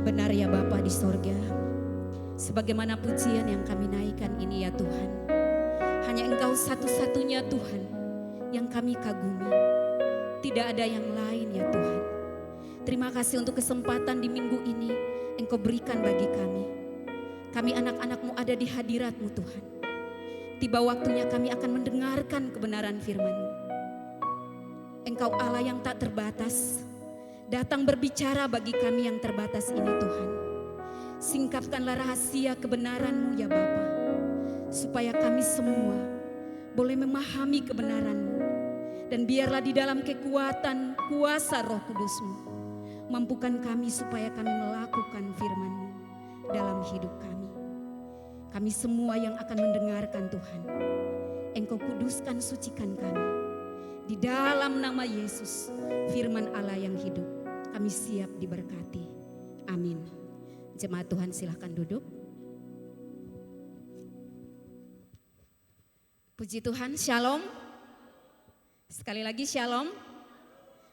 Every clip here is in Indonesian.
Benar ya Bapa di sorga, sebagaimana pujian yang kami naikkan ini ya Tuhan. Hanya Engkau satu-satunya Tuhan yang kami kagumi. Tidak ada yang lain ya Tuhan. Terima kasih untuk kesempatan di minggu ini Engkau berikan bagi kami. Kami anak-anak-Mu ada di hadirat-Mu Tuhan. Tiba waktunya kami akan mendengarkan kebenaran firman-Mu. Engkau Allah yang tak terbatas, datang berbicara bagi kami yang terbatas ini Tuhan. Singkapkanlah rahasia kebenaran-Mu ya Bapa, supaya kami semua boleh memahami kebenaran-Mu. Dan biarlah di dalam kekuatan kuasa Roh Kudus-Mu, mampukan kami supaya kami melakukan firman-Mu dalam hidup kami. Kami semua yang akan mendengarkan Tuhan, Engkau kuduskan, sucikan kami. Di dalam nama Yesus, firman Allah yang hidup, kami siap diberkati. Amin. Jemaat Tuhan silahkan duduk. Puji Tuhan, shalom. Sekali lagi shalom.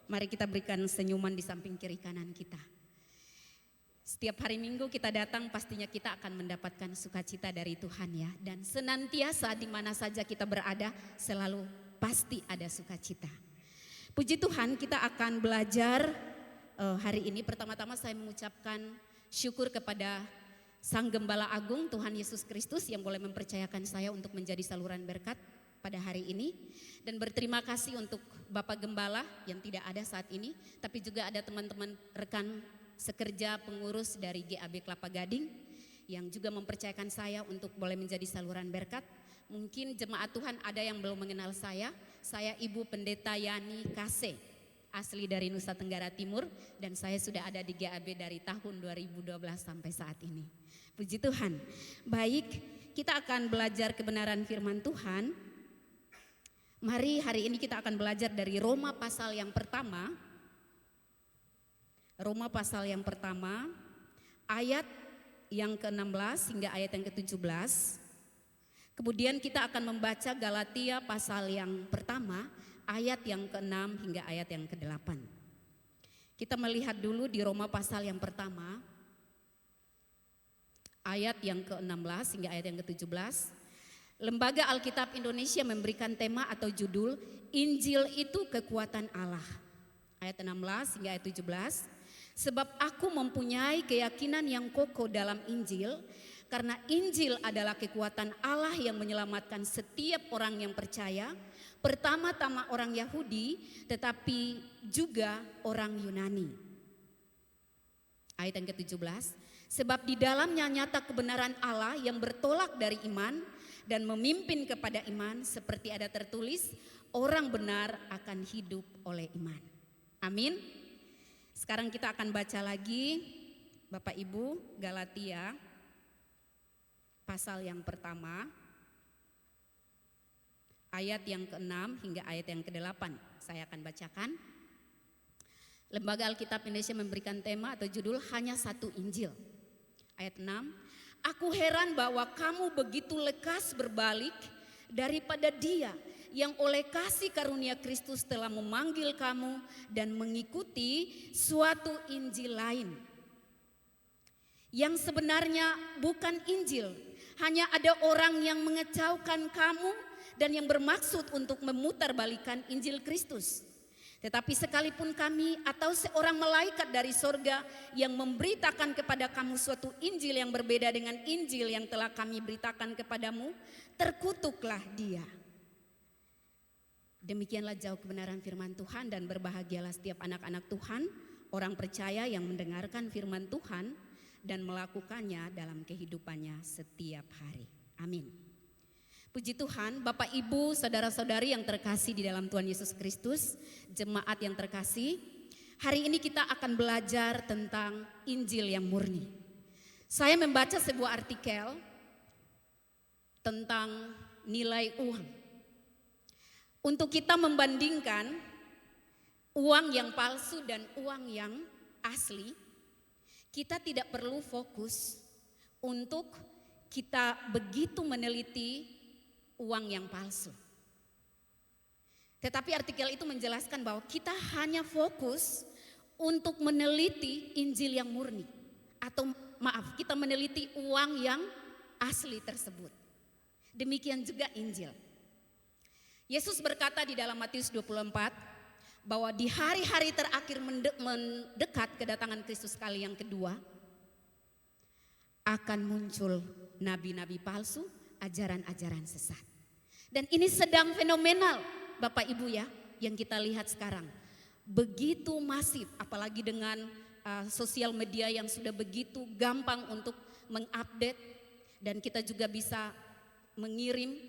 Mari kita berikan senyuman di samping kiri kanan kita. Setiap hari Minggu kita datang, pastinya kita akan mendapatkan sukacita dari Tuhan ya. Dan senantiasa di mana saja kita berada, selalu pasti ada sukacita. Puji Tuhan, kita akan belajar hari ini. Pertama-tama saya mengucapkan syukur kepada Sang Gembala Agung Tuhan Yesus Kristus yang boleh mempercayakan saya untuk menjadi saluran berkat pada hari ini. Dan berterima kasih untuk Bapak Gembala yang tidak ada saat ini, tapi juga ada teman-teman rekan sekerja pengurus dari GAB Kelapa Gading yang juga mempercayakan saya untuk boleh menjadi saluran berkat. Mungkin jemaat Tuhan ada yang belum mengenal saya Ibu Pendeta Yani Kase, asli dari Nusa Tenggara Timur, dan saya sudah ada di GAB dari tahun 2012 sampai saat ini. Puji Tuhan. Baik, kita akan belajar kebenaran firman Tuhan. Mari hari ini kita akan belajar dari Roma pasal yang pertama. Roma pasal yang pertama, ayat yang ke-16 hingga ayat yang ke-17. Kemudian kita akan membaca Galatia pasal yang pertama, ayat yang ke-6 hingga ayat yang ke-8. Kita melihat dulu di Roma pasal yang pertama, ayat yang ke-16 hingga ayat yang ke-17. Lembaga Alkitab Indonesia memberikan tema atau judul Injil itu kekuatan Allah. Ayat 16 hingga ayat 17. Sebab aku mempunyai keyakinan yang kokoh dalam Injil, karena Injil adalah kekuatan Allah yang menyelamatkan setiap orang yang percaya, pertama-tama orang Yahudi tetapi juga orang Yunani. Ayat yang ke-17, sebab di dalamnya nyata kebenaran Allah yang bertolak dari iman dan memimpin kepada iman, seperti ada tertulis, orang benar akan hidup oleh iman. Amin. Sekarang kita akan baca lagi Bapak Ibu, Galatia pasal yang pertama, ayat yang ke-6 hingga ayat yang ke-8. Saya akan bacakan. Lembaga Alkitab Indonesia memberikan tema atau judul Hanya Satu Injil. Ayat 6, aku heran bahwa kamu begitu lekas berbalik daripada Dia yang oleh kasih karunia Kristus telah memanggil kamu dan mengikuti suatu Injil lain. Yang sebenarnya bukan Injil, hanya ada orang yang mengecaukan kamu dan yang bermaksud untuk memutarbalikkan Injil Kristus. Tetapi sekalipun kami atau seorang malaikat dari sorga yang memberitakan kepada kamu suatu Injil yang berbeda dengan Injil yang telah kami beritakan kepadamu, terkutuklah dia. Demikianlah jauh kebenaran firman Tuhan, dan berbahagialah setiap anak-anak Tuhan, orang percaya yang mendengarkan firman Tuhan dan melakukannya dalam kehidupannya setiap hari. Amin. Puji Tuhan, Bapak Ibu, saudara-saudari yang terkasih di dalam Tuhan Yesus Kristus, jemaat yang terkasih, hari ini kita akan belajar tentang Injil yang murni. Saya membaca sebuah artikel tentang nilai uang. Untuk kita membandingkan uang yang palsu dan uang yang asli, kita tidak perlu fokus untuk kita begitu meneliti uang yang palsu. Tetapi artikel itu menjelaskan bahwa kita hanya fokus untuk meneliti Injil yang murni atau maaf, kita meneliti uang yang asli tersebut. Demikian juga Injil. Yesus berkata di dalam Matius 24 bahwa di hari-hari terakhir mendekat kedatangan Kristus kali yang kedua, akan muncul nabi-nabi palsu, ajaran-ajaran sesat. Dan ini sedang fenomenal Bapak Ibu ya, yang kita lihat sekarang. Begitu masif, apalagi dengan sosial media yang sudah begitu gampang untuk mengupdate. Dan kita juga bisa mengirim,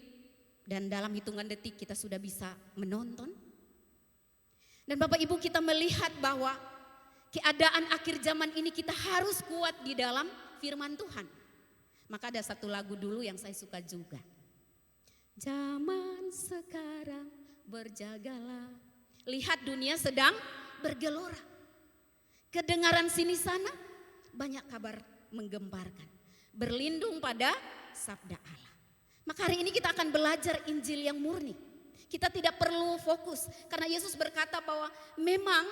dan dalam hitungan detik kita sudah bisa menonton. Dan Bapak Ibu, kita melihat bahwa keadaan akhir zaman ini kita harus kuat di dalam firman Tuhan. Maka ada satu lagu dulu yang saya suka juga. Zaman sekarang berjagalah, lihat dunia sedang bergelora. Kedengaran sini sana banyak kabar menggemparkan. Berlindung pada sabda Allah. Maka hari ini kita akan belajar Injil yang murni. Kita tidak perlu fokus karena Yesus berkata bahwa memang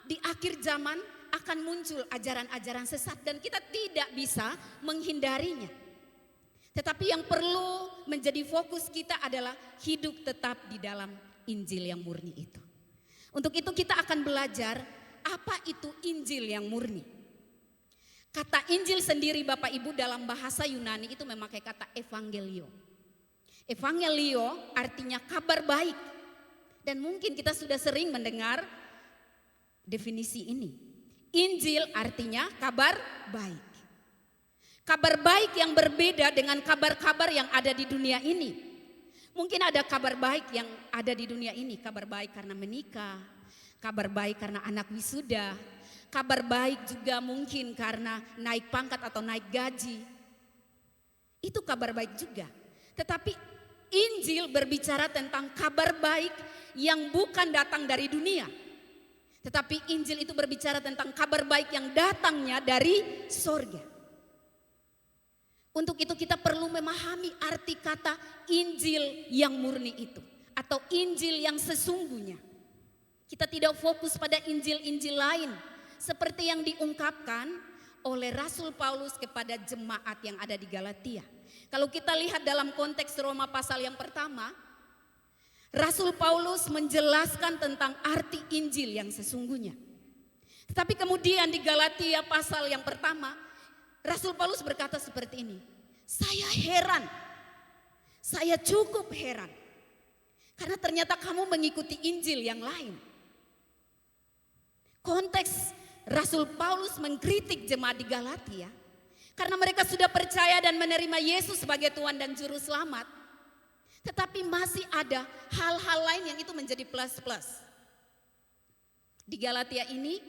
di akhir zaman akan muncul ajaran-ajaran sesat dan kita tidak bisa menghindarinya. Tetapi yang perlu menjadi fokus kita adalah hidup tetap di dalam Injil yang murni itu. Untuk itu kita akan belajar apa itu Injil yang murni. Kata Injil sendiri Bapak Ibu dalam bahasa Yunani itu memakai kata evangelio. Evangelio artinya kabar baik. Dan mungkin kita sudah sering mendengar definisi ini. Injil artinya kabar baik. Kabar baik yang berbeda dengan kabar-kabar yang ada di dunia ini. Mungkin ada kabar baik yang ada di dunia ini. Kabar baik karena menikah. Kabar baik karena anak wisuda. Kabar baik juga mungkin karena naik pangkat atau naik gaji. Itu kabar baik juga. Tetapi Injil berbicara tentang kabar baik yang bukan datang dari dunia. Tetapi Injil itu berbicara tentang kabar baik yang datangnya dari sorga. Untuk itu kita perlu memahami arti kata Injil yang murni itu. Atau Injil yang sesungguhnya. Kita tidak fokus pada Injil-Injil lain. Seperti yang diungkapkan oleh Rasul Paulus kepada jemaat yang ada di Galatia. Kalau kita lihat dalam konteks Roma pasal yang pertama, Rasul Paulus menjelaskan tentang arti Injil yang sesungguhnya. Tetapi kemudian di Galatia pasal yang pertama, Rasul Paulus berkata seperti ini. Saya heran, saya cukup heran. Karena ternyata kamu mengikuti Injil yang lain. Konteks Rasul Paulus mengkritik jemaat di Galatia. Karena mereka sudah percaya dan menerima Yesus sebagai Tuhan dan Juru Selamat. Tetapi masih ada hal-hal lain yang itu menjadi plus-plus. Di Galatia ini,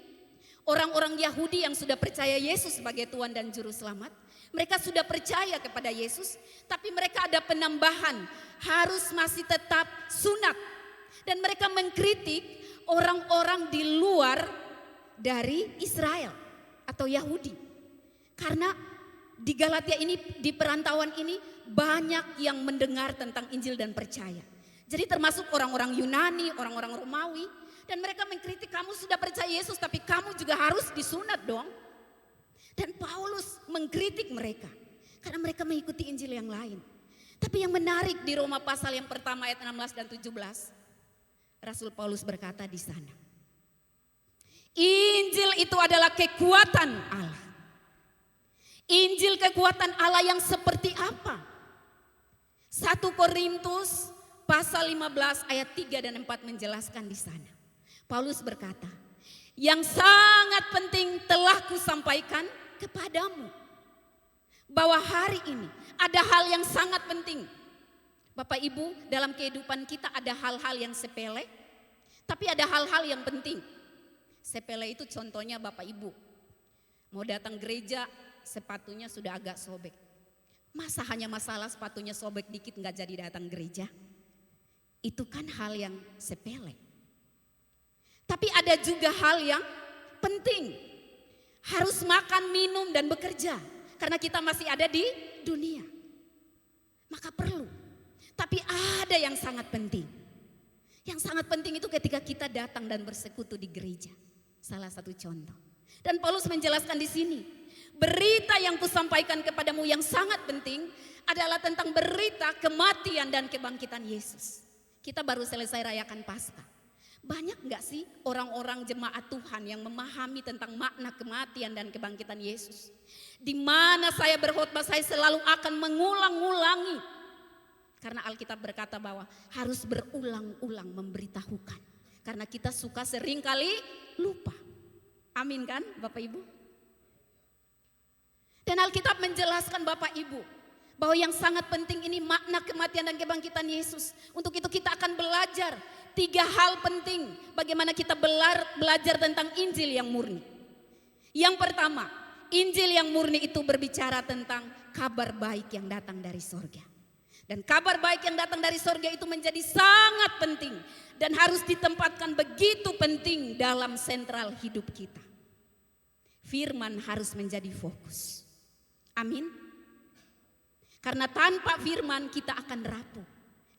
orang-orang Yahudi yang sudah percaya Yesus sebagai Tuhan dan Juru Selamat, mereka sudah percaya kepada Yesus, tapi mereka ada penambahan, harus masih tetap sunat. Dan mereka mengkritik orang-orang di luar dari Israel atau Yahudi. Karena di Galatia ini, di perantauan ini banyak yang mendengar tentang Injil dan percaya. Jadi termasuk orang-orang Yunani, orang-orang Romawi. Dan mereka mengkritik, kamu sudah percaya Yesus tapi kamu juga harus disunat dong. Dan Paulus mengkritik mereka. Karena mereka mengikuti Injil yang lain. Tapi yang menarik di Roma pasal yang pertama ayat 16 dan 17. Rasul Paulus berkata di sana. Injil itu adalah kekuatan Allah. Injil kekuatan Allah yang seperti apa? 1 Korintus pasal 15 ayat 3 dan 4 menjelaskan di sana. Paulus berkata, yang sangat penting telah kusampaikan kepadamu. Bahwa hari ini ada hal yang sangat penting. Bapak Ibu, dalam kehidupan kita ada hal-hal yang sepele, tapi ada hal-hal yang penting. Sepele itu contohnya Bapak Ibu. Mau datang gereja, sepatunya sudah agak sobek. Masa hanya masalah sepatunya sobek dikit gak jadi datang gereja? Itu kan hal yang sepele. Tapi ada juga hal yang penting. Harus makan, minum, dan bekerja. Karena kita masih ada di dunia. Maka perlu. Tapi ada yang sangat penting. Yang sangat penting itu ketika kita datang dan bersekutu di gereja. Salah satu contoh. Dan Paulus menjelaskan di sini, berita yang kusampaikan kepadamu yang sangat penting adalah tentang berita kematian dan kebangkitan Yesus. Kita baru selesai rayakan Paskah. Banyak gak sih orang-orang jemaat Tuhan yang memahami tentang makna kematian dan kebangkitan Yesus? Di mana saya berkhotbah, saya selalu akan mengulang-ulangi. Karena Alkitab berkata bahwa harus berulang-ulang memberitahukan. Karena kita suka seringkali lupa. Amin kan Bapak Ibu? Dan Alkitab menjelaskan Bapak Ibu bahwa yang sangat penting ini makna kematian dan kebangkitan Yesus. Untuk itu kita akan belajar 3 hal penting bagaimana kita belajar tentang Injil yang murni. Yang pertama, Injil yang murni itu berbicara tentang kabar baik yang datang dari sorga. Dan kabar baik yang datang dari sorga itu menjadi sangat penting dan harus ditempatkan begitu penting dalam sentral hidup kita. Firman harus menjadi fokus. Amin. Karena tanpa firman kita akan rapuh.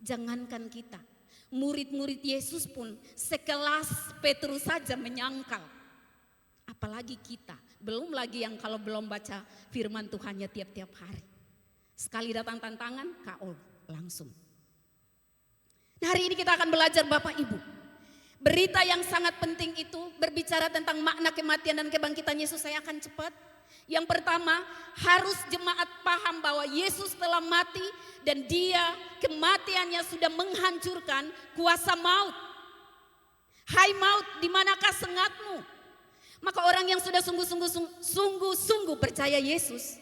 Jangankan kita, murid-murid Yesus pun sekelas Petrus saja menyangkal. Apalagi kita, belum lagi yang kalau belum baca firman Tuhannya tiap-tiap hari. Sekali datang tantangan, KO langsung. Nah, hari ini kita akan belajar Bapak Ibu. Berita yang sangat penting itu berbicara tentang makna kematian dan kebangkitan Yesus. Saya akan cepat. Yang pertama, harus jemaat paham bahwa Yesus telah mati dan dia kematiannya sudah menghancurkan kuasa maut. Hai maut, di manakah sengatmu? Maka orang yang sudah sungguh-sungguh percaya Yesus,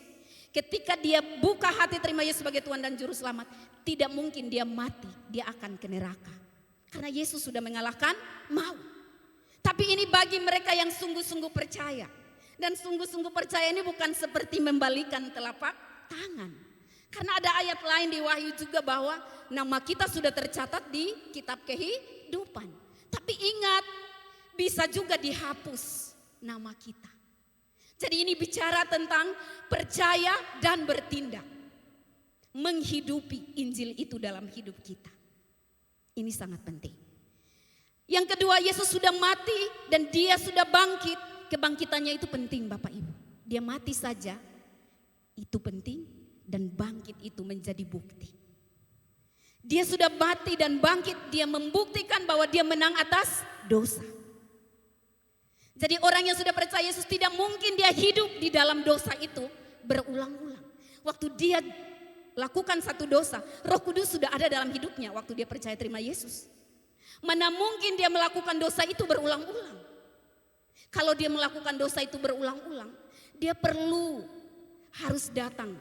ketika dia buka hati terima Yesus sebagai Tuhan dan Juru Selamat, tidak mungkin dia mati, dia akan ke neraka. Karena Yesus sudah mengalahkan maut. Tapi ini bagi mereka yang sungguh-sungguh percaya. Dan sungguh-sungguh percaya ini bukan seperti membalikan telapak tangan. Karena ada ayat lain di Wahyu juga bahwa nama kita sudah tercatat di kitab kehidupan. Tapi ingat, bisa juga dihapus nama kita. Jadi ini bicara tentang percaya dan bertindak. Menghidupi Injil itu dalam hidup kita. Ini sangat penting. Yang kedua, Yesus sudah mati dan dia sudah bangkit. Kebangkitannya itu penting Bapak Ibu. Dia mati saja itu penting dan bangkit itu menjadi bukti. Dia sudah mati dan bangkit, dia membuktikan bahwa dia menang atas dosa. Jadi orang yang sudah percaya Yesus tidak mungkin dia hidup di dalam dosa itu berulang-ulang. Waktu dia lakukan satu dosa, Roh Kudus sudah ada dalam hidupnya waktu dia percaya terima Yesus. Mana mungkin dia melakukan dosa itu berulang-ulang. Kalau dia melakukan dosa itu berulang-ulang, dia harus datang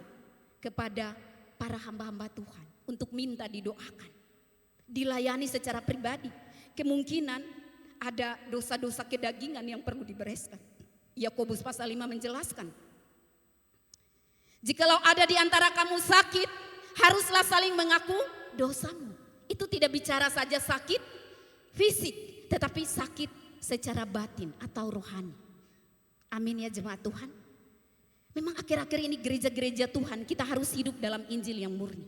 kepada para hamba-hamba Tuhan untuk minta didoakan. Dilayani secara pribadi. Kemungkinan ada dosa-dosa kedagingan yang perlu dibereskan. Yakobus pasal 5 menjelaskan. Jikalau ada di antara kamu sakit, haruslah saling mengaku dosamu. Itu tidak bicara saja sakit fisik, tetapi sakit secara batin atau rohani. Amin ya jemaat Tuhan. Memang akhir-akhir ini gereja-gereja Tuhan kita harus hidup dalam Injil yang murni.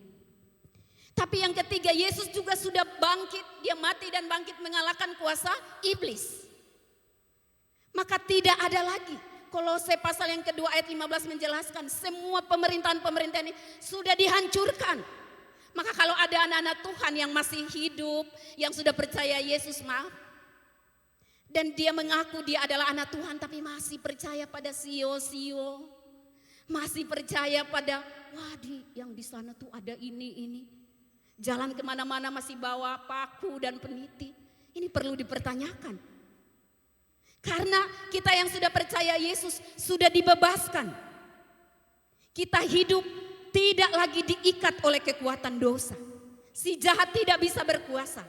Tapi yang ketiga, Yesus juga sudah bangkit. Dia mati dan bangkit mengalahkan kuasa iblis. Maka tidak ada lagi. Kolose pasal yang kedua ayat 15 menjelaskan semua pemerintahan-pemerintahan ini sudah dihancurkan. Maka kalau ada anak-anak Tuhan yang masih hidup, yang sudah percaya Yesus, maaf, dan dia mengaku dia adalah anak Tuhan tapi masih percaya pada sio-sio. Masih percaya pada yang di sana tuh ada ini. Jalan kemana-mana masih bawa paku dan peniti. Ini perlu dipertanyakan. Karena kita yang sudah percaya Yesus sudah dibebaskan. Kita hidup tidak lagi diikat oleh kekuatan dosa. Si jahat tidak bisa berkuasa.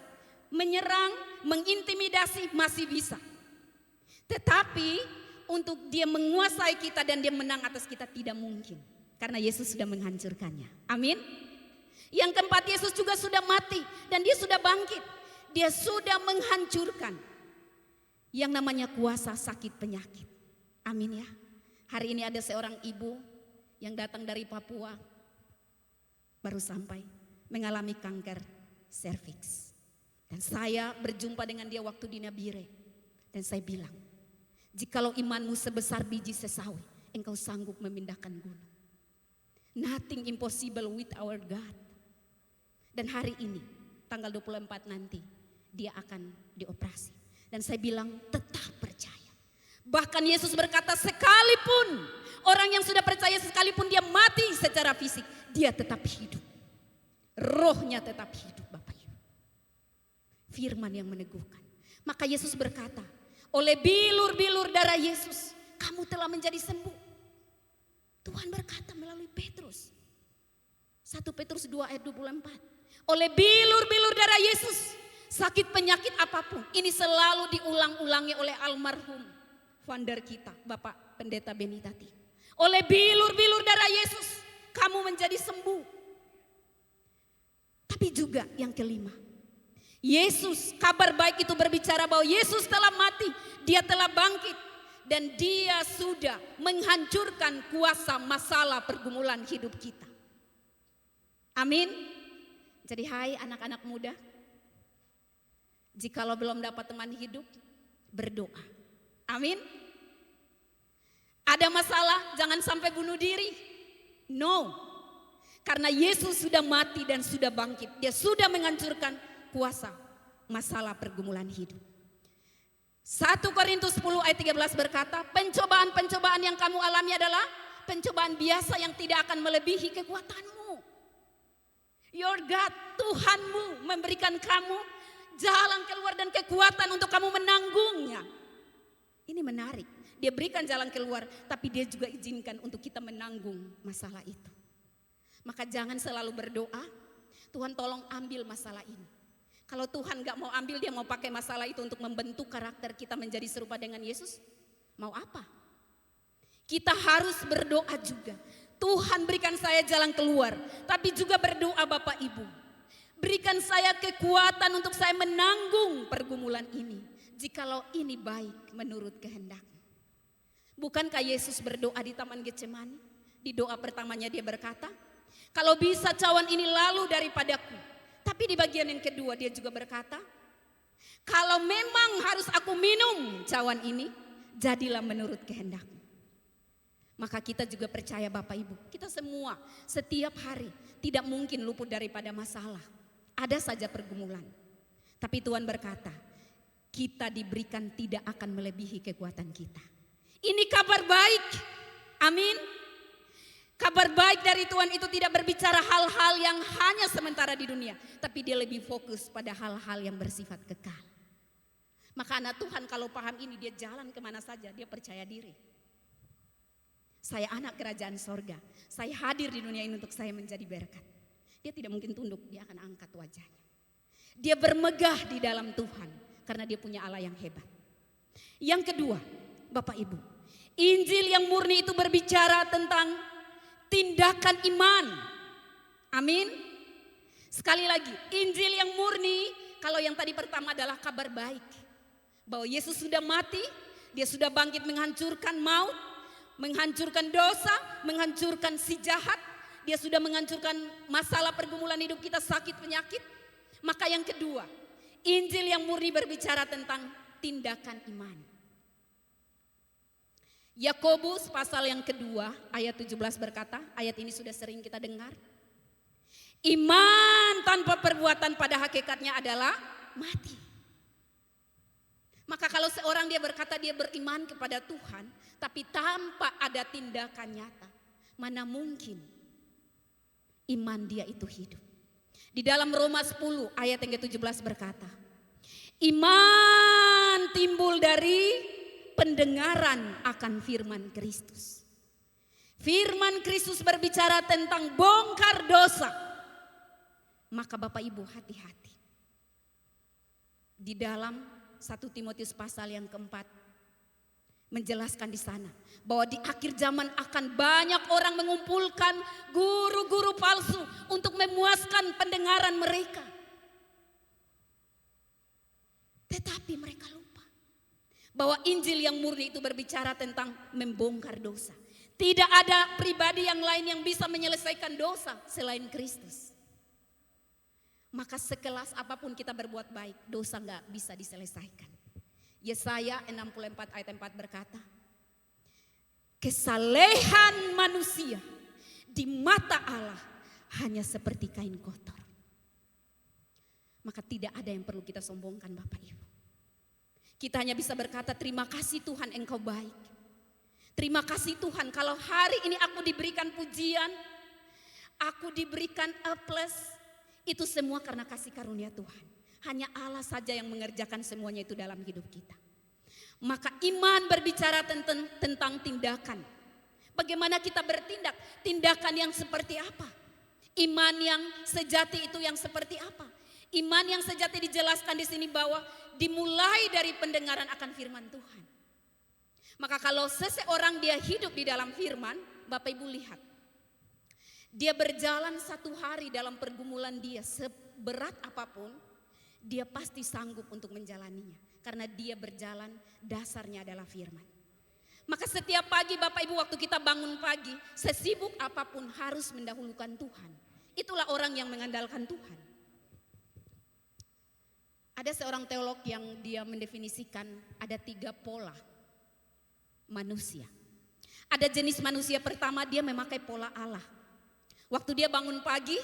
Menyerang, mengintimidasi masih bisa. Tetapi untuk dia menguasai kita dan dia menang atas kita tidak mungkin. Karena Yesus sudah menghancurkannya. Amin. Yang keempat, Yesus juga sudah mati dan dia sudah bangkit. Dia sudah menghancurkan yang namanya kuasa sakit penyakit. Amin ya. Hari ini ada seorang ibu yang datang dari Papua. Baru sampai mengalami kanker serviks. Dan saya berjumpa dengan dia waktu di Nabire. Dan saya bilang, Jikalau imanmu sebesar biji sesawi, engkau sanggup memindahkan gunung. Nothing impossible with our God. Dan hari ini, tanggal 24 nanti, dia akan dioperasi. Dan saya bilang tetap percaya. Bahkan Yesus berkata sekalipun orang yang sudah percaya, sekalipun dia mati secara fisik, dia tetap hidup. Rohnya tetap hidup, Bapak Ibu. Firman yang meneguhkan. Maka Yesus berkata, oleh bilur-bilur darah Yesus, kamu telah menjadi sembuh. Tuhan berkata melalui Petrus. 1 Petrus 2 ayat 24. Oleh bilur-bilur darah Yesus, sakit penyakit apapun, ini selalu diulang-ulangi oleh almarhum founder kita, Bapak Pendeta Benitati. Oleh bilur-bilur darah Yesus, kamu menjadi sembuh. Tapi juga yang kelima, Yesus, kabar baik itu berbicara bahwa Yesus telah mati, dia telah bangkit, dan dia sudah menghancurkan kuasa masalah pergumulan hidup kita. Amin. Jadi hai anak-anak muda, jikalau belum dapat teman hidup, berdoa. Amin. Ada masalah, jangan sampai bunuh diri. No. Karena Yesus sudah mati dan sudah bangkit. Dia sudah menghancurkan kuasa masalah pergumulan hidup. 1 Korintus 10 ayat 13 berkata, pencobaan-pencobaan yang kamu alami adalah pencobaan biasa yang tidak akan melebihi kekuatanmu. Your God, Tuhanmu memberikan kamu jalan keluar dan kekuatan untuk kamu menanggungnya. Ini menarik. Dia berikan jalan keluar, tapi dia juga izinkan untuk kita menanggung masalah itu. Maka jangan selalu berdoa, Tuhan tolong ambil masalah ini. Kalau Tuhan gak mau ambil, dia mau pakai masalah itu untuk membentuk karakter kita menjadi serupa dengan Yesus. Mau apa? Kita harus berdoa juga. Tuhan berikan saya jalan keluar, tapi juga berdoa Bapak Ibu. Berikan saya kekuatan untuk saya menanggung pergumulan ini. Jikalau ini baik menurut kehendak. Bukankah Yesus berdoa di Taman Getsemani? Di doa pertamanya dia berkata, kalau bisa cawan ini lalu daripadaku. Tapi di bagian yang kedua dia juga berkata, kalau memang harus aku minum cawan ini, jadilah menurut kehendakmu. Maka kita juga percaya Bapak Ibu, kita semua setiap hari tidak mungkin luput daripada masalah. Ada saja pergumulan. Tapi Tuhan berkata, kita diberikan tidak akan melebihi kekuatan kita. Ini kabar baik. Amin. Kabar baik dari Tuhan itu tidak berbicara hal-hal yang hanya sementara di dunia, tapi dia lebih fokus pada hal-hal yang bersifat kekal. Maka anak Tuhan kalau paham ini, dia jalan kemana saja, dia percaya diri. Saya anak kerajaan sorga, saya hadir di dunia ini untuk saya menjadi berkat. Dia tidak mungkin tunduk, dia akan angkat wajahnya. Dia bermegah di dalam Tuhan karena dia punya Allah yang hebat. Yang kedua, Bapak Ibu, Injil yang murni itu berbicara tentang tindakan iman. Amin. Sekali lagi, Injil yang murni, kalau yang tadi pertama adalah kabar baik. Bahwa Yesus sudah mati, dia sudah bangkit menghancurkan maut, menghancurkan dosa, menghancurkan si jahat. Dia sudah menghancurkan masalah pergumulan hidup kita, sakit, penyakit. Maka yang kedua, Injil yang murni berbicara tentang tindakan iman. Yakobus pasal yang kedua ayat 17 berkata, ayat ini sudah sering kita dengar. Iman tanpa perbuatan pada hakikatnya adalah mati. Maka kalau seorang dia berkata dia beriman kepada Tuhan, tapi tanpa ada tindakan nyata, mana mungkin iman dia itu hidup. Di dalam Roma 10 ayat yang ke-17 berkata, iman timbul dari pendengaran akan firman Kristus. Firman Kristus berbicara tentang bongkar dosa. Maka Bapak Ibu hati-hati. Di dalam 1 Timotius pasal yang keempat menjelaskan di sana bahwa di akhir zaman akan banyak orang mengumpulkan guru-guru palsu untuk memuaskan pendengaran mereka. Tetapi mereka lupa bahwa Injil yang murni itu berbicara tentang membongkar dosa. Tidak ada pribadi yang lain yang bisa menyelesaikan dosa selain Kristus. Maka sekelas apapun kita berbuat baik, dosa gak bisa diselesaikan. Yesaya 64 ayat 4 berkata, kesalehan manusia di mata Allah hanya seperti kain kotor. Maka tidak ada yang perlu kita sombongkan Bapak Ibu. Kita hanya bisa berkata terima kasih Tuhan engkau baik. Terima kasih Tuhan kalau hari ini aku diberikan pujian, aku diberikan A+, itu semua karena kasih karunia Tuhan. Hanya Allah saja yang mengerjakan semuanya itu dalam hidup kita. Maka iman berbicara tentang tindakan. Bagaimana kita bertindak, tindakan yang seperti apa? Iman yang sejati itu yang seperti apa? Iman yang sejati dijelaskan di sini bahwa dimulai dari pendengaran akan firman Tuhan. Maka kalau seseorang dia hidup di dalam firman, Bapak Ibu lihat. Dia berjalan satu hari dalam pergumulan dia seberat apapun, dia pasti sanggup untuk menjalaninya. Karena dia berjalan dasarnya adalah firman. Maka setiap pagi Bapak Ibu waktu kita bangun pagi, sesibuk apapun harus mendahulukan Tuhan. Itulah orang yang mengandalkan Tuhan. Ada seorang teolog yang dia mendefinisikan ada 3 pola manusia. Ada jenis manusia pertama dia memakai pola Allah. Waktu dia bangun pagi,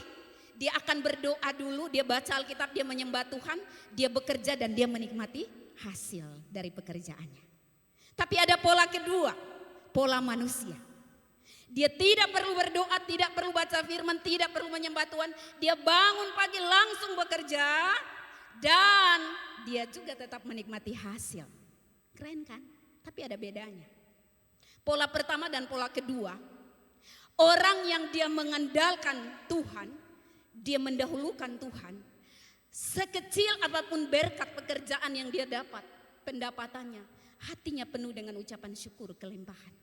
dia akan berdoa dulu, dia baca Alkitab, dia menyembah Tuhan, dia bekerja dan dia menikmati hasil dari pekerjaannya. Tapi ada pola kedua, pola manusia. Dia tidak perlu berdoa, tidak perlu baca firman, tidak perlu menyembah Tuhan. Dia bangun pagi langsung bekerja dan dia juga tetap menikmati hasil. Keren kan? Tapi ada bedanya. Pola pertama dan pola kedua, orang yang dia mengandalkan Tuhan, dia mendahulukan Tuhan. Sekecil apapun berkat pekerjaan yang dia dapat, pendapatannya, hatinya penuh dengan ucapan syukur kelimpahan.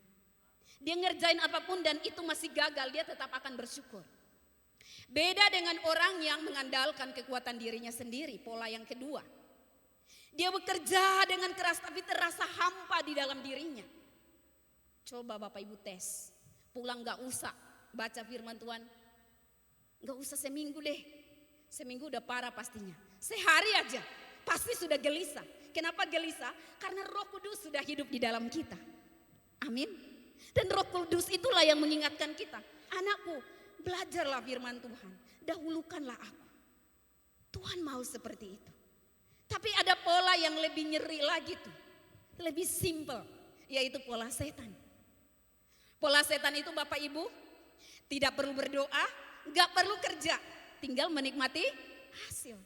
Dia ngerjain apapun dan itu masih gagal, dia tetap akan bersyukur. Beda dengan orang yang mengandalkan kekuatan dirinya sendiri, pola yang kedua. Dia bekerja dengan keras tapi terasa hampa di dalam dirinya. Coba Bapak Ibu tes, pulang gak usah baca firman Tuhan, gak usah seminggu deh. Seminggu udah parah pastinya. Sehari aja pasti sudah gelisah. Kenapa gelisah? Karena Roh Kudus sudah hidup di dalam kita. Amin. Dan Roh Kudus itulah yang mengingatkan kita. Anakku, belajarlah firman Tuhan. Dahulukanlah aku. Tuhan mau seperti itu. Tapi ada pola yang lebih nyeri lagi tuh. Lebih simple. Yaitu pola setan. Pola setan itu Bapak Ibu tidak perlu berdoa, gak perlu kerja. Tinggal menikmati hasil.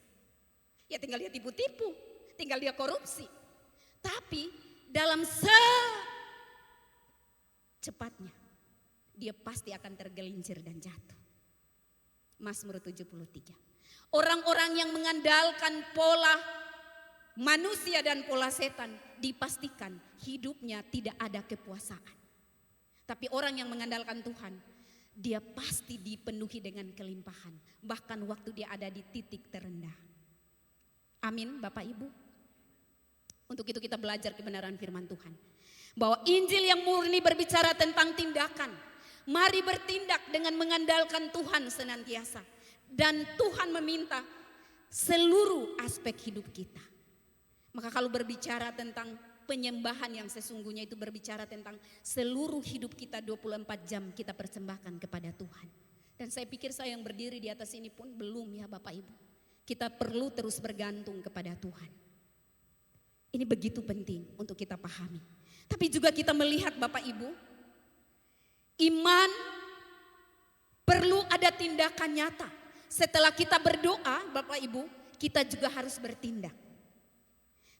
Ya tinggal dia tipu-tipu, tinggal dia korupsi. Tapi dalam secepatnya dia pasti akan tergelincir dan jatuh. Mazmur 73. Orang-orang yang mengandalkan pola manusia dan pola setan dipastikan hidupnya tidak ada kepuasaan. Tapi orang yang mengandalkan Tuhan, dia pasti dipenuhi dengan kelimpahan. Bahkan waktu dia ada di titik terendah. Amin Bapak Ibu. Untuk itu kita belajar kebenaran firman Tuhan. Bahwa Injil yang murni berbicara tentang tindakan. Mari bertindak dengan mengandalkan Tuhan senantiasa. Dan Tuhan meminta seluruh aspek hidup kita. Maka kalau berbicara tentang penyembahan yang sesungguhnya itu berbicara tentang seluruh hidup kita 24 jam kita persembahkan kepada Tuhan. Dan saya pikir saya yang berdiri di atas ini pun belum ya Bapak Ibu. Kita perlu terus bergantung kepada Tuhan. Ini begitu penting untuk kita pahami. Tapi juga kita melihat Bapak Ibu, iman perlu ada tindakan nyata. Setelah kita berdoa Bapak Ibu, kita juga harus bertindak.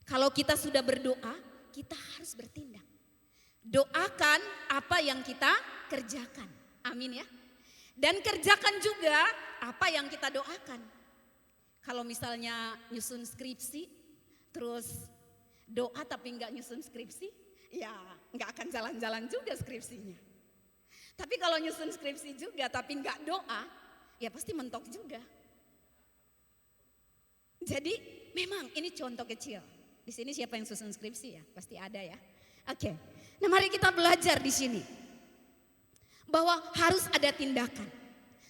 Kalau kita sudah berdoa, kita harus bertindak. Doakan apa yang kita kerjakan. Amin ya. Dan kerjakan juga apa yang kita doakan. Kalau misalnya nyusun skripsi, terus doa tapi enggak nyusun skripsi, ya enggak akan jalan-jalan juga skripsinya. Tapi kalau nyusun skripsi juga tapi enggak doa, ya pasti mentok juga. Jadi memang ini contoh kecil. Di sini siapa yang susun skripsi ya? Pasti ada ya. Oke. Nah, mari kita belajar di sini. Bahwa harus ada tindakan.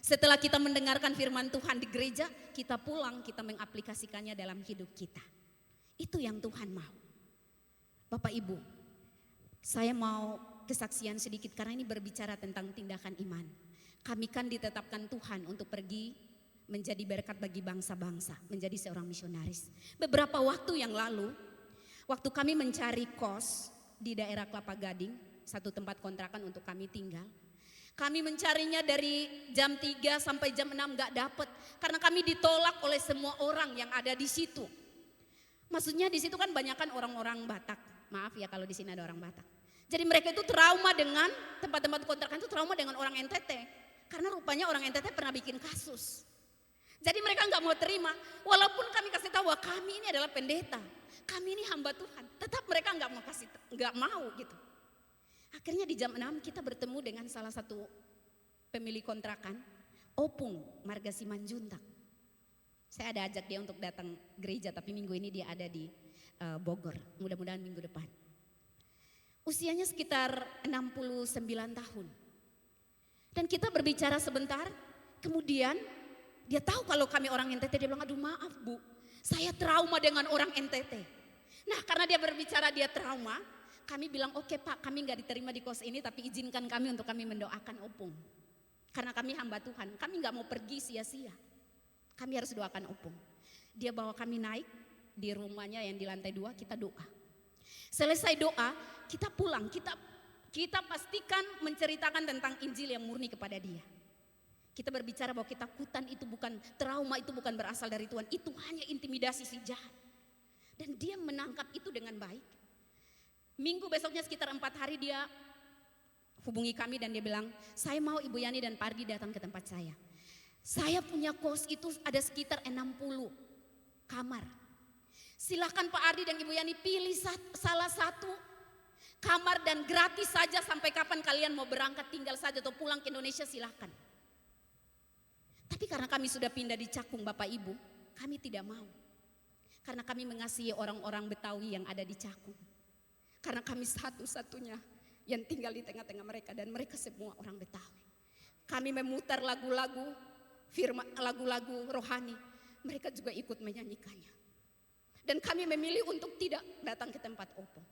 Setelah kita mendengarkan firman Tuhan di gereja, kita pulang, kita mengaplikasikannya dalam hidup kita. Itu yang Tuhan mau. Bapak Ibu, saya mau kesaksian sedikit karena ini berbicara tentang tindakan iman. Kami kan ditetapkan Tuhan untuk pergi menjadi berkat bagi bangsa-bangsa, menjadi seorang misionaris. Beberapa waktu yang lalu, waktu kami mencari kos di daerah Kelapa Gading, satu tempat kontrakan untuk kami tinggal. Kami mencarinya dari jam 3 sampai jam 6 gak dapet. Karena kami ditolak oleh semua orang yang ada di situ. Maksudnya di situ kan banyakan orang-orang Batak. Maaf ya kalau di sini ada orang Batak. Jadi mereka itu trauma dengan tempat-tempat kontrakan itu trauma dengan orang NTT. Karena rupanya orang NTT pernah bikin kasus. Jadi mereka nggak mau terima. Walaupun kami kasih tahu bahwa kami ini adalah pendeta, kami ini hamba Tuhan. Tetap mereka nggak mau gitu. Akhirnya di jam 6 kita bertemu dengan salah satu pemilik kontrakan, Opung Marga Simanjuntak. Saya ada ajak dia untuk datang gereja, tapi minggu ini dia ada di Bogor. Mudah-mudahan minggu depan. Usianya sekitar 69 tahun. Dan kita berbicara sebentar, kemudian dia tahu kalau kami orang NTT, dia bilang, aduh maaf Bu, saya trauma dengan orang NTT. Nah karena dia berbicara dia trauma, kami bilang oke Pak, kami gak diterima di kos ini, tapi izinkan kami untuk kami mendoakan Opung. Karena kami hamba Tuhan, kami gak mau pergi sia-sia. Kami harus doakan Opung. Dia bawa kami naik di rumahnya yang di lantai 2, kita doa. Selesai doa, kita pulang, kita pastikan menceritakan tentang Injil yang murni kepada dia. Kita berbicara bahwa ketakutan itu bukan, trauma itu bukan berasal dari Tuhan. Itu hanya intimidasi si jahat. Dan dia menangkap itu dengan baik. Minggu besoknya sekitar 4 hari dia hubungi kami dan dia bilang, saya mau Ibu Yani dan Pardi datang ke tempat saya. Saya punya kos itu ada sekitar 60 kamar. Silakan Pak Ardi dan Ibu Yani pilih salah satu kamar dan gratis saja sampai kapan kalian mau berangkat, tinggal saja atau pulang ke Indonesia silahkan. Tapi karena kami sudah pindah di Cakung Bapak Ibu, kami tidak mau. Karena kami mengasihi orang-orang Betawi yang ada di Cakung. Karena kami satu-satunya yang tinggal di tengah-tengah mereka dan mereka semua orang Betawi. Kami memutar lagu-lagu rohani, mereka juga ikut menyanyikannya. Dan kami memilih untuk tidak datang ke tempat Opung.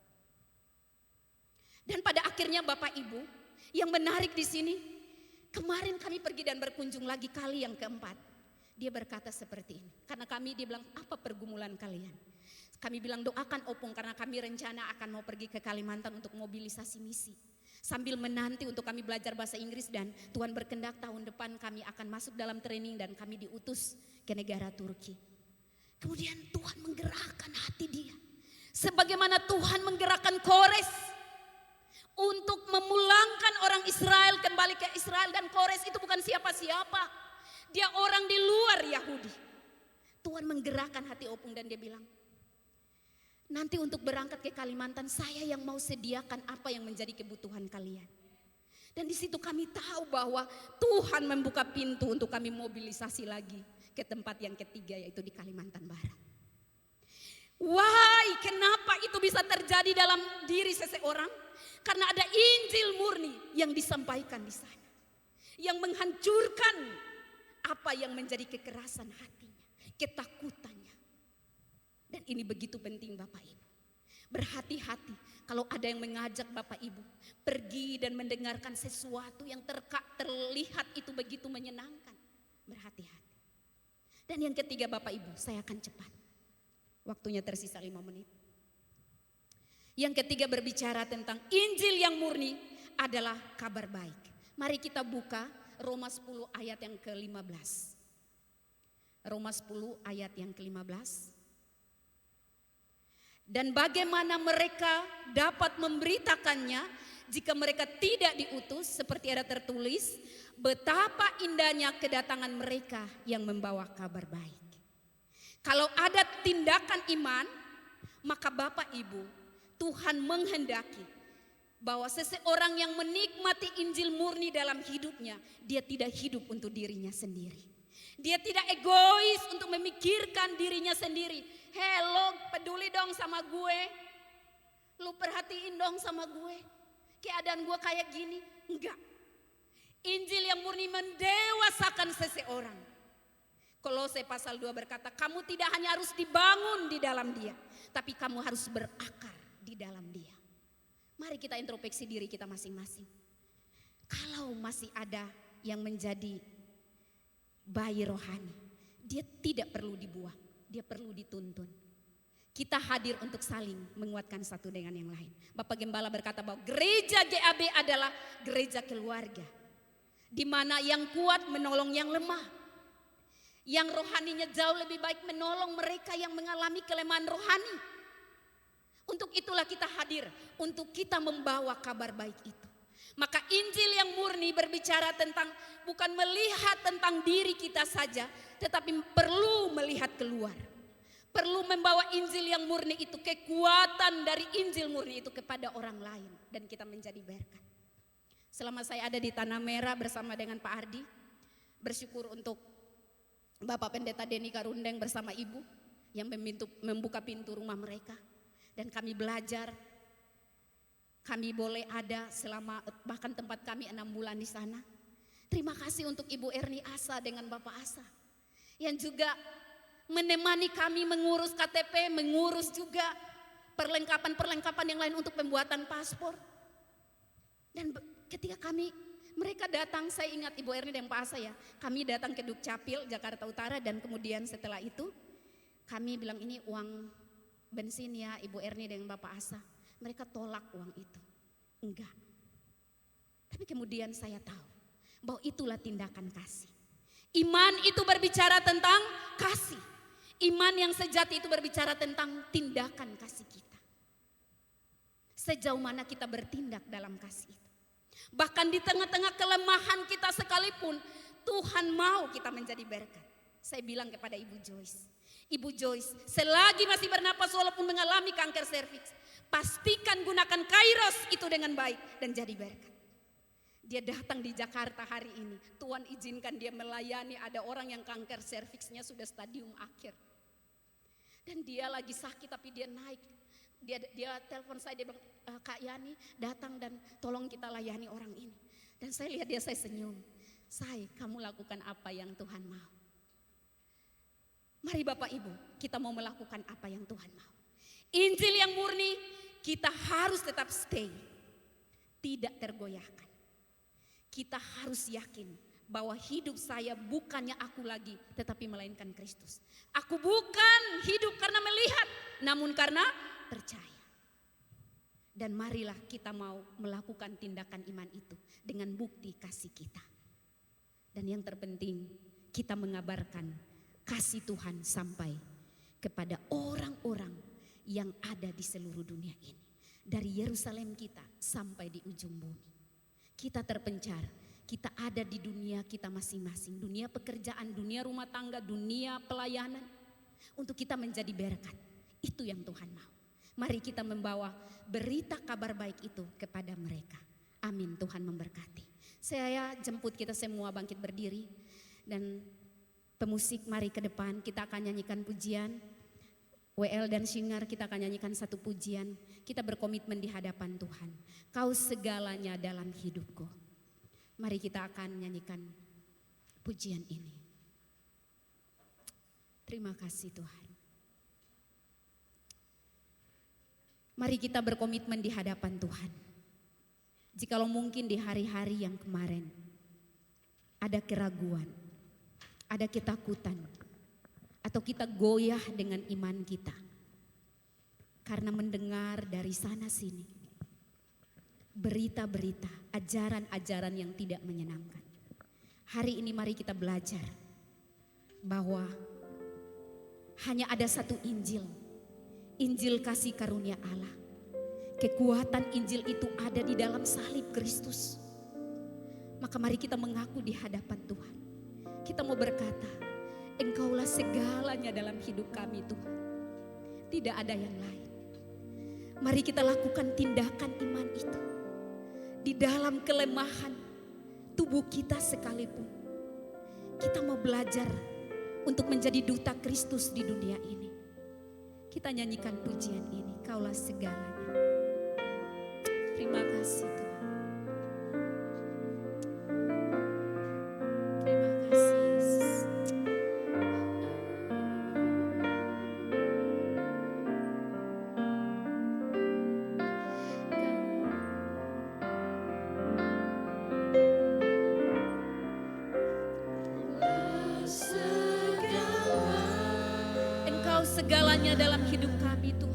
Dan pada akhirnya Bapak Ibu, yang menarik di sini, kemarin kami pergi dan berkunjung lagi kali yang keempat. Dia berkata seperti ini, karena dia bilang apa pergumulan kalian? Kami bilang doakan Opung karena kami rencana akan mau pergi ke Kalimantan untuk mobilisasi misi. Sambil menanti untuk kami belajar bahasa Inggris dan Tuhan berkehendak tahun depan kami akan masuk dalam training dan kami diutus ke negara Turki. Kemudian Tuhan menggerakkan hati dia. Sebagaimana Tuhan menggerakkan Kores untuk memulangkan orang Israel kembali ke Israel. Dan Kores itu bukan siapa-siapa. Dia orang di luar Yahudi. Tuhan menggerakkan hati Opung dan dia bilang, nanti untuk berangkat ke Kalimantan saya yang mau sediakan apa yang menjadi kebutuhan kalian. Dan di situ kami tahu bahwa Tuhan membuka pintu untuk kami mobilisasi lagi ke tempat yang ketiga, yaitu di Kalimantan Barat. Why? Kenapa itu bisa terjadi dalam diri seseorang? Karena ada Injil murni yang disampaikan di sana, yang menghancurkan apa yang menjadi kekerasan hatinya, ketakutannya. Dan ini begitu penting Bapak Ibu. Berhati-hati kalau ada yang mengajak Bapak Ibu pergi dan mendengarkan sesuatu yang terlihat itu begitu menyenangkan. Berhati-hati. Dan yang ketiga Bapak Ibu, saya akan cepat. Waktunya tersisa 5 menit. Yang ketiga berbicara tentang Injil yang murni adalah kabar baik. Mari kita buka Roma 10 ayat yang ke-15. Roma 10 ayat yang ke-15. Dan bagaimana mereka dapat memberitakannya jika mereka tidak diutus, seperti ada tertulis, betapa indahnya kedatangan mereka yang membawa kabar baik. Kalau ada tindakan iman, maka Bapak Ibu, Tuhan menghendaki bahwa seseorang yang menikmati Injil murni dalam hidupnya, dia tidak hidup untuk dirinya sendiri. Dia tidak egois untuk memikirkan dirinya sendiri. Lo peduli dong sama gue. Lu perhatiin dong sama gue. Keadaan gue kayak gini. Enggak. Injil yang murni mendewasakan seseorang. Kolose pasal 2 berkata, kamu tidak hanya harus dibangun di dalam dia, tapi kamu harus berakar di dalam Mari kita introspeksi diri kita masing-masing. Kalau masih ada yang menjadi bayi rohani, dia tidak perlu dibuang, dia perlu dituntun. Kita hadir untuk saling menguatkan satu dengan yang lain. Bapak Gembala berkata bahwa gereja GAB adalah gereja keluarga, di mana yang kuat menolong yang lemah, yang rohaninya jauh lebih baik menolong mereka yang mengalami kelemahan rohani. Untuk itulah kita hadir, untuk kita membawa kabar baik itu. Maka Injil yang murni berbicara tentang bukan melihat tentang diri kita saja, tetapi perlu melihat keluar. Perlu membawa Injil yang murni itu, kekuatan dari Injil murni itu kepada orang lain, dan kita menjadi berkat. Selama saya ada di Tanah Merah bersama dengan Pak Ardi, bersyukur untuk Bapak Pendeta Denny Karundeng bersama Ibu yang membuka pintu rumah mereka. Dan kami belajar, kami boleh ada selama bahkan tempat kami 6 bulan di sana. Terima kasih untuk Ibu Erni Asa dengan Bapak Asa yang juga menemani kami mengurus KTP, mengurus juga perlengkapan-perlengkapan yang lain untuk pembuatan paspor. Dan ketika mereka datang, saya ingat Ibu Erni dan Pak Asa ya, kami datang ke Dukcapil Jakarta Utara, dan kemudian setelah itu kami bilang ini uang bensin ya Ibu Erni dengan Bapak Asa. Mereka tolak uang itu. Enggak. Tapi kemudian saya tahu bahwa itulah tindakan kasih. Iman itu berbicara tentang kasih. Iman yang sejati itu berbicara tentang tindakan kasih kita. Sejauh mana kita bertindak dalam kasih itu. Bahkan di tengah-tengah kelemahan kita sekalipun, Tuhan mau kita menjadi berkat. Saya bilang kepada Ibu Joyce, Ibu Joyce, selagi masih bernapas walaupun mengalami kanker serviks, pastikan gunakan Kairos itu dengan baik dan jadi berkat. Dia datang di Jakarta hari ini, Tuhan izinkan dia melayani ada orang yang kanker serviksnya sudah stadium akhir. Dan dia lagi sakit tapi dia naik. Dia telepon saya, dia bilang, Kak Yani datang dan tolong kita layani orang ini. Dan saya lihat dia, saya senyum. Say, kamu lakukan apa yang Tuhan mau. Mari Bapak Ibu, kita mau melakukan apa yang Tuhan mau. Injil yang murni, kita harus tetap stay. Tidak tergoyahkan. Kita harus yakin bahwa hidup saya bukannya aku lagi, tetapi melainkan Kristus. Aku bukan hidup karena melihat, namun karena percaya. Dan marilah kita mau melakukan tindakan iman itu dengan bukti kasih kita. Dan yang terpenting, kita mengabarkan kasih Tuhan sampai kepada orang-orang yang ada di seluruh dunia ini. Dari Yerusalem kita sampai di ujung bumi. Kita terpencar, kita ada di dunia kita masing-masing. Dunia pekerjaan, dunia rumah tangga, dunia pelayanan. Untuk kita menjadi berkat. Itu yang Tuhan mau. Mari kita membawa berita kabar baik itu kepada mereka. Amin, Tuhan memberkati. Saya jemput kita semua bangkit berdiri. Dan pemusik mari ke depan, kita akan nyanyikan pujian. WL dan Singar kita akan nyanyikan satu pujian. Kita berkomitmen di hadapan Tuhan. Kau segalanya dalam hidupku. Mari kita akan nyanyikan pujian ini. Terima kasih Tuhan. Mari kita berkomitmen di hadapan Tuhan. Jikalau mungkin di hari-hari yang kemarin ada keraguan, ada ketakutan, atau kita goyah dengan iman kita karena mendengar dari sana sini berita-berita, ajaran-ajaran yang tidak menyenangkan. Hari ini mari kita belajar bahwa hanya ada satu Injil, Injil kasih karunia Allah. Kekuatan Injil itu ada di dalam salib Kristus. Maka mari kita mengaku di hadapan Tuhan. Kita mau berkata, Engkaulah segalanya dalam hidup kami Tuhan. Tidak ada yang lain. Mari kita lakukan tindakan iman itu. Di dalam kelemahan tubuh kita sekalipun. Kita mau belajar untuk menjadi duta Kristus di dunia ini. Kita nyanyikan pujian ini, Kaulah segalanya. Terima kasih Tuhan. Terima kasih Yesus. Engkau segalanya dalam hidup kami Tuhan.